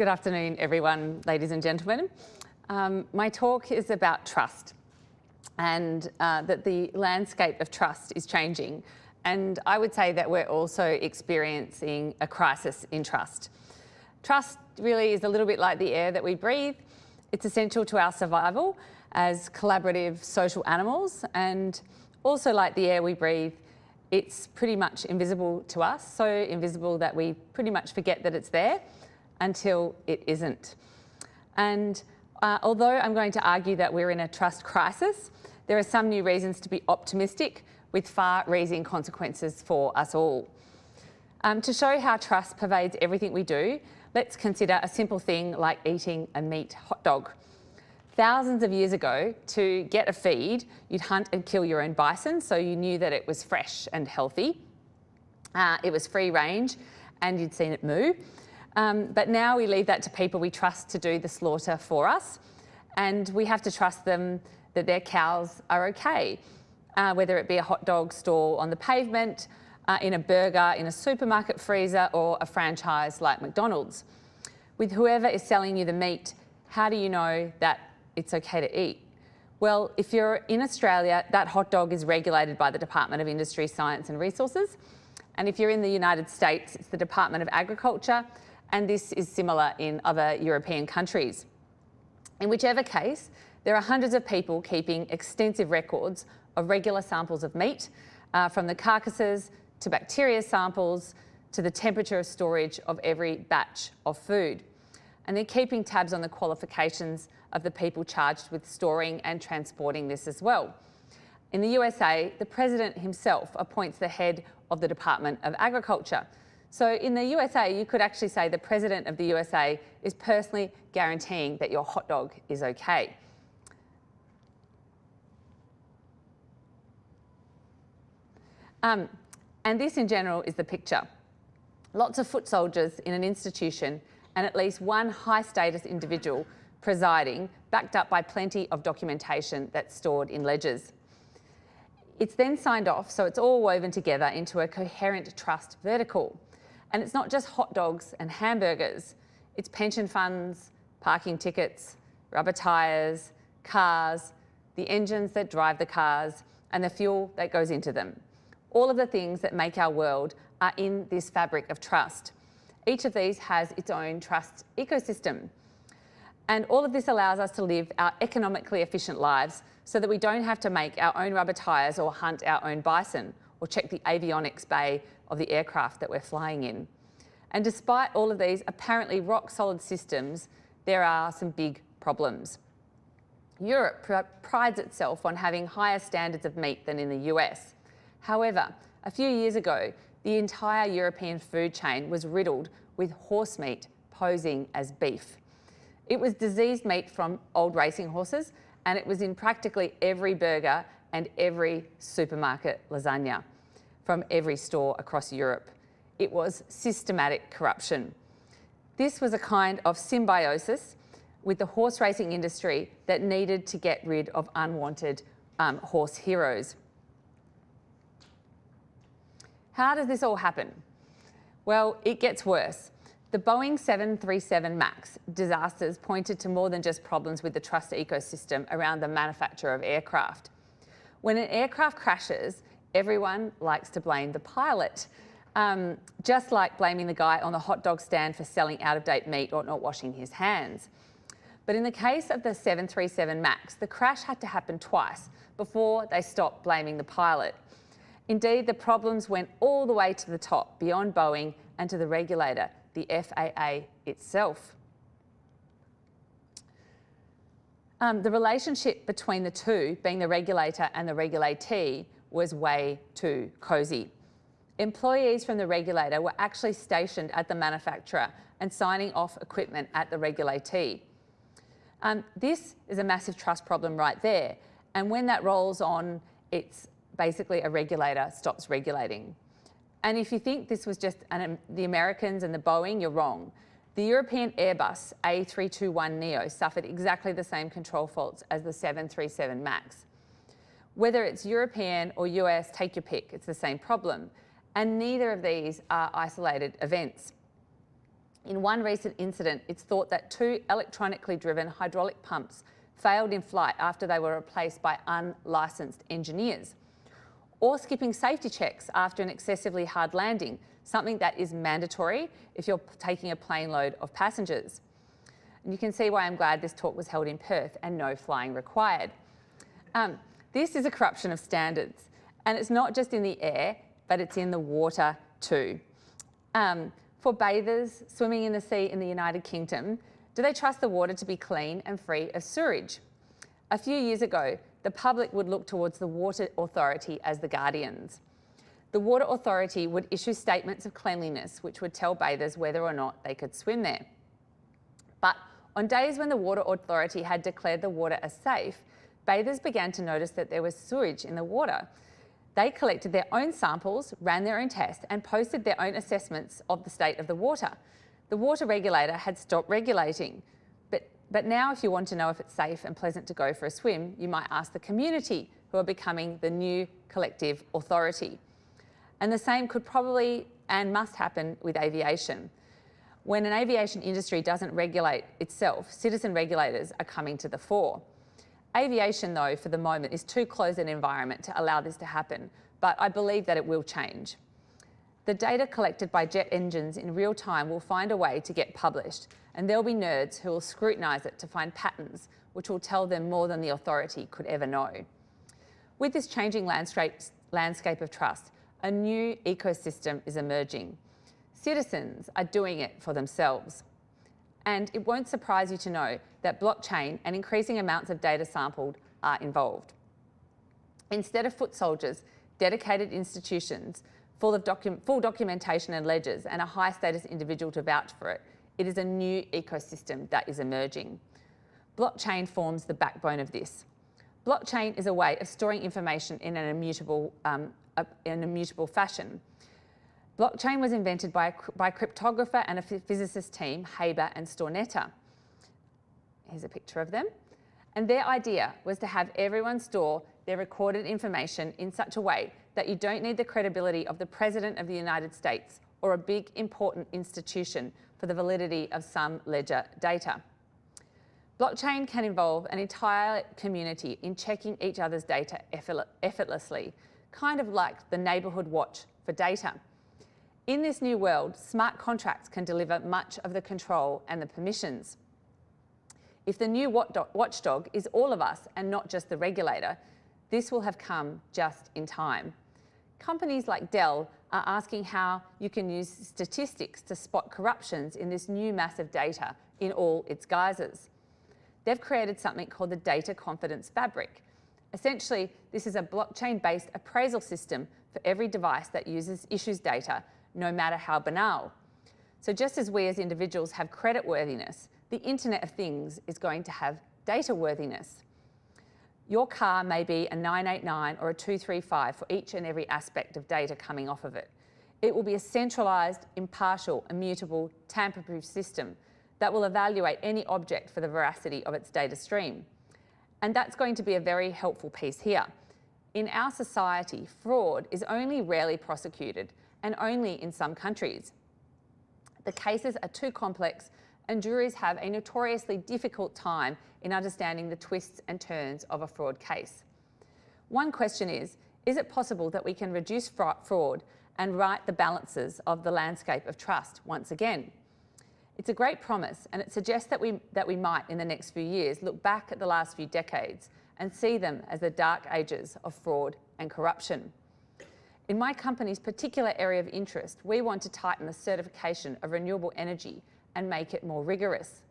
Good afternoon, everyone, ladies and gentlemen. My talk is about trust and that the landscape of trust is changing. And I would say that we're also experiencing a crisis in trust. Trust really is a little bit like the air that we breathe. It's essential to our survival as collaborative social animals, and also like the air we breathe, it's pretty much invisible to us, so invisible that we pretty much forget that it's there until it isn't. And although I'm going to argue that we're in a trust crisis, there are some new reasons to be optimistic with far-reaching consequences for us all. To show how trust pervades everything we do, let's consider a simple thing like eating a meat hot dog. Thousands of years ago, to get a feed, you'd hunt and kill your own bison, so you knew that it was fresh and healthy. It was free range and you'd seen it moo. But now we leave that to people we trust to do the slaughter for us, and we have to trust them that their cows are okay, whether it be a hot dog stall on the pavement, in a burger, in a supermarket freezer, or a franchise like McDonald's. With whoever is selling you the meat, how do you know that it's okay to eat? Well, if you're in Australia, that hot dog is regulated by the Department of Industry, Science and Resources. And if you're in the United States, it's the Department of Agriculture, and this is similar in other European countries. In whichever case, there are hundreds of people keeping extensive records of regular samples of meat, from the carcasses to bacteria samples to the temperature of storage of every batch of food. And they're keeping tabs on the qualifications of the people charged with storing and transporting this as well. In the USA, the president himself appoints the head of the Department of Agriculture. So in the USA, you could actually say the president of the USA is personally guaranteeing that your hot dog is okay. And this in general is the picture. Lots of foot soldiers in an institution and at least one high status individual presiding, backed up by plenty of documentation that's stored in ledgers. It's then signed off, so it's all woven together into a coherent trust vertical. And it's not just hot dogs and hamburgers, it's pension funds, parking tickets, rubber tyres, cars, the engines that drive the cars, and the fuel that goes into them. All of the things that make our world are in this fabric of trust. Each of these has its own trust ecosystem. And all of this allows us to live our economically efficient lives so that we don't have to make our own rubber tyres or hunt our own bison or check the avionics bay of the aircraft that we're flying in. And despite all of these apparently rock-solid systems, there are some big problems. Europe prides itself on having higher standards of meat than in the US. However, a few years ago, the entire European food chain was riddled with horse meat posing as beef. It was diseased meat from old racing horses, and it was in practically every burger and every supermarket lasagna from every store across Europe. It was systematic corruption. This was a kind of symbiosis with the horse racing industry that needed to get rid of unwanted horse heroes. How does this all happen? Well, it gets worse. The Boeing 737 MAX disasters pointed to more than just problems with the trust ecosystem around the manufacture of aircraft. When an aircraft crashes, everyone likes to blame the pilot, just like blaming the guy on the hot dog stand for selling out-of-date meat or not washing his hands. But in the case of the 737 MAX, the crash had to happen twice before they stopped blaming the pilot. Indeed, the problems went all the way to the top, beyond Boeing and to the regulator, the FAA itself. The relationship between the two, being the regulator and the regulatee, was way too cosy. Employees from the regulator were actually stationed at the manufacturer and signing off equipment at the regulatee. This is a massive trust problem right there. And when that rolls on, it's basically a regulator stops regulating. And if you think this was just the Americans and the Boeing, you're wrong. The European Airbus A321neo suffered exactly the same control faults as the 737 MAX. Whether it's European or US, take your pick, it's the same problem. And neither of these are isolated events. In one recent incident, it's thought that 2 electronically driven hydraulic pumps failed in flight after they were replaced by unlicensed engineers. Or skipping safety checks after an excessively hard landing, something that is mandatory if you're taking a plane load of passengers. And you can see why I'm glad this talk was held in Perth and no flying required. This is a corruption of standards, and it's not just in the air, but it's in the water too. For bathers swimming in the sea in the United Kingdom, do they trust the water to be clean and free of sewage? A few years ago, the public would look towards the Water Authority as the guardians. The Water Authority would issue statements of cleanliness which would tell bathers whether or not they could swim there. But on days when the Water Authority had declared the water as safe, bathers began to notice that there was sewage in the water. They collected their own samples, ran their own tests, and posted their own assessments of the state of the water. The water regulator had stopped regulating. But now, if you want to know if it's safe and pleasant to go for a swim, you might ask the community, who are becoming the new collective authority. And the same could probably and must happen with aviation. When an aviation industry doesn't regulate itself, citizen regulators are coming to the fore. Aviation, though, for the moment, is too closed an environment to allow this to happen, but I believe that it will change. The data collected by jet engines in real time will find a way to get published, and there'll be nerds who will scrutinise it to find patterns which will tell them more than the authority could ever know. With this changing landscape of trust, a new ecosystem is emerging. Citizens are doing it for themselves. And it won't surprise you to know that blockchain and increasing amounts of data sampled are involved. Instead of foot soldiers, dedicated institutions full documentation and ledgers and a high-status individual to vouch for it, it is a new ecosystem that is emerging. Blockchain forms the backbone of this. Blockchain is a way of storing information in an immutable fashion. Blockchain was invented by a cryptographer and a physicist team, Haber and Stornetta. Here's a picture of them. And their idea was to have everyone store their recorded information in such a way that you don't need the credibility of the President of the United States or a big important institution for the validity of some ledger data. Blockchain can involve an entire community in checking each other's data effortlessly, kind of like the neighbourhood watch for data. In this new world, smart contracts can deliver much of the control and the permissions. If the new watchdog is all of us and not just the regulator, this will have come just in time. Companies like Dell are asking how you can use statistics to spot corruptions in this new massive data in all its guises. They've created something called the Data Confidence Fabric. Essentially, this is a blockchain-based appraisal system for every device that issues data, no matter how banal. So just as we as individuals have creditworthiness, the Internet of Things is going to have data worthiness. Your car may be a 989 or a 235 for each and every aspect of data coming off of it. It will be a centralised, impartial, immutable, tamper-proof system that will evaluate any object for the veracity of its data stream. And that's going to be a very helpful piece here. In our society, fraud is only rarely prosecuted and only in some countries. The cases are too complex and juries have a notoriously difficult time in understanding the twists and turns of a fraud case. One question is it possible that we can reduce fraud and right the balances of the landscape of trust once again? It's a great promise, and it suggests that we might, in the next few years, look back at the last few decades and see them as the dark ages of fraud and corruption. In my company's particular area of interest, we want to tighten the certification of renewable energy and make it more rigorous.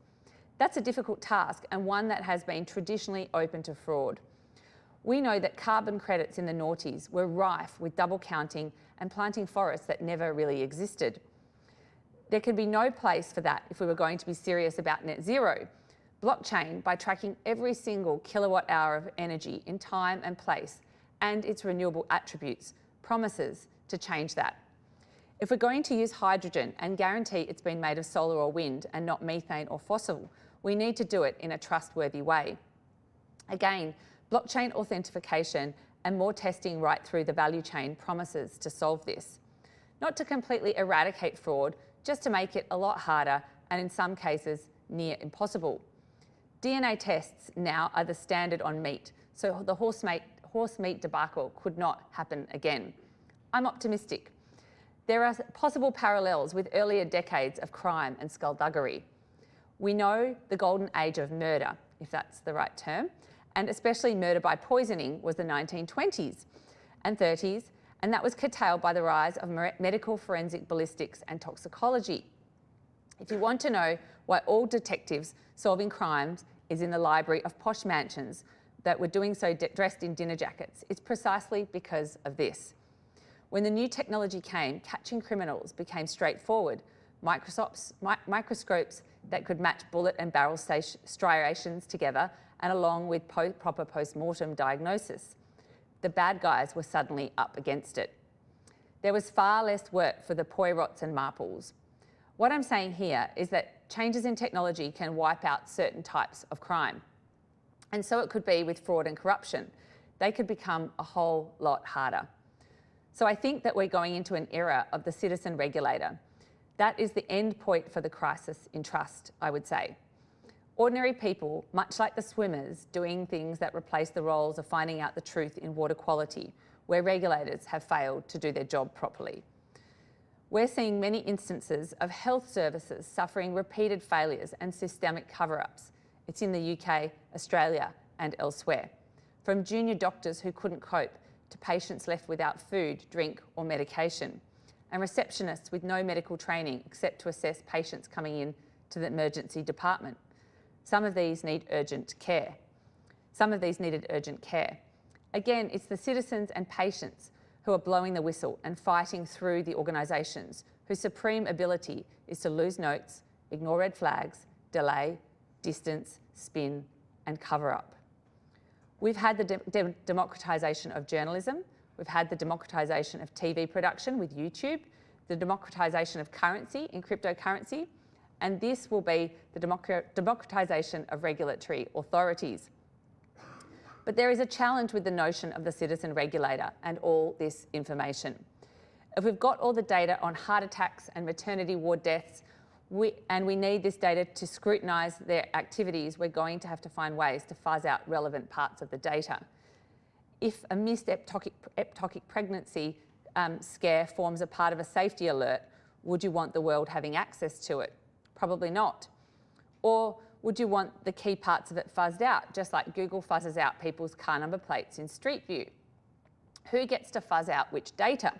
That's a difficult task and one that has been traditionally open to fraud. We know that carbon credits in the noughties were rife with double counting and planting forests that never really existed. There can be no place for that if we were going to be serious about net zero. Blockchain, by tracking every single kilowatt hour of energy in time and place and its renewable attributes, promises to change that. If we're going to use hydrogen and guarantee it's been made of solar or wind and not methane or fossil, we need to do it in a trustworthy way. Again, blockchain authentication and more testing right through the value chain promises to solve this. Not to completely eradicate fraud, just to make it a lot harder and in some cases near impossible. DNA tests now are the standard on meat, so the horse meat debacle could not happen again. I'm optimistic. There are possible parallels with earlier decades of crime and skullduggery. We know the golden age of murder, if that's the right term, and especially murder by poisoning was the 1920s and 30s, and that was curtailed by the rise of medical forensic ballistics and toxicology. If you want to know why all detectives solving crimes is in the library of posh mansions that were doing so dressed in dinner jackets, it's precisely because of this. When the new technology came, catching criminals became straightforward. Microscopes that could match bullet and barrel striations together and along with proper post-mortem diagnosis. The bad guys were suddenly up against it. There was far less work for the Poirots and Marples. What I'm saying here is that changes in technology can wipe out certain types of crime. And so it could be with fraud and corruption. They could become a whole lot harder. So I think that we're going into an era of the citizen regulator. That is the end point for the crisis in trust, I would say. Ordinary people, much like the swimmers, doing things that replace the roles of finding out the truth in water quality, where regulators have failed to do their job properly. We're seeing many instances of health services suffering repeated failures and systemic cover-ups. It's in the UK, Australia, and elsewhere. From junior doctors who couldn't cope to patients left without food, drink, or medication, and receptionists with no medical training except to assess patients coming in to the emergency department. Some of these need urgent care. Some of these needed urgent care. Again, it's the citizens and patients who are blowing the whistle and fighting through the organisations whose supreme ability is to lose notes, ignore red flags, delay, distance, spin, and cover up. We've had the democratisation of journalism. We've had the democratisation of TV production with YouTube, the democratisation of currency in cryptocurrency, and this will be the democratisation of regulatory authorities. But there is a challenge with the notion of the citizen regulator and all this information. If we've got all the data on heart attacks and maternity ward deaths, and we need this data to scrutinise their activities, we're going to have to find ways to fuzz out relevant parts of the data. If a missed ectopic pregnancy scare forms a part of a safety alert, would you want the world having access to it? Probably not. Or would you want the key parts of it fuzzed out, just like Google fuzzes out people's car number plates in Street View? Who gets to fuzz out which data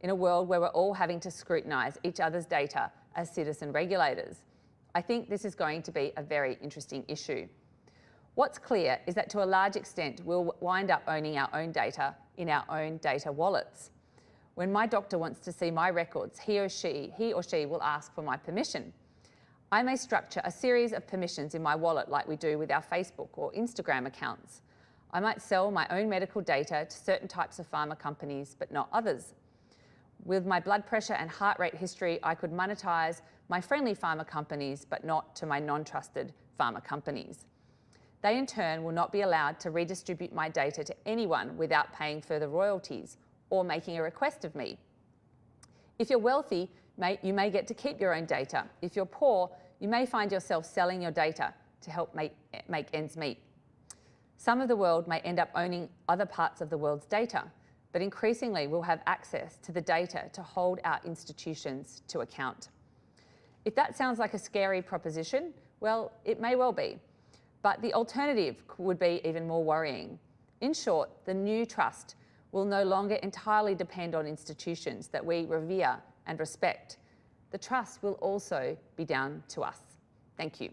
in a world where we're all having to scrutinise each other's data as citizen regulators? I think this is going to be a very interesting issue. What's clear is that to a large extent, we'll wind up owning our own data in our own data wallets. When my doctor wants to see my records, he or she will ask for my permission. I may structure a series of permissions in my wallet like we do with our Facebook or Instagram accounts. I might sell my own medical data to certain types of pharma companies, but not others. With my blood pressure and heart rate history, I could monetize my friendly pharma companies, but not to my non-trusted pharma companies. They in turn will not be allowed to redistribute my data to anyone without paying further royalties or making a request of me. If you're wealthy, you may get to keep your own data. If you're poor, you may find yourself selling your data to help make ends meet. Some of the world may end up owning other parts of the world's data, but increasingly we'll have access to the data to hold our institutions to account. If that sounds like a scary proposition, well, it may well be, but the alternative would be even more worrying. In short, the new trust will no longer entirely depend on institutions that we revere and respect. The trust will also be down to us. Thank you.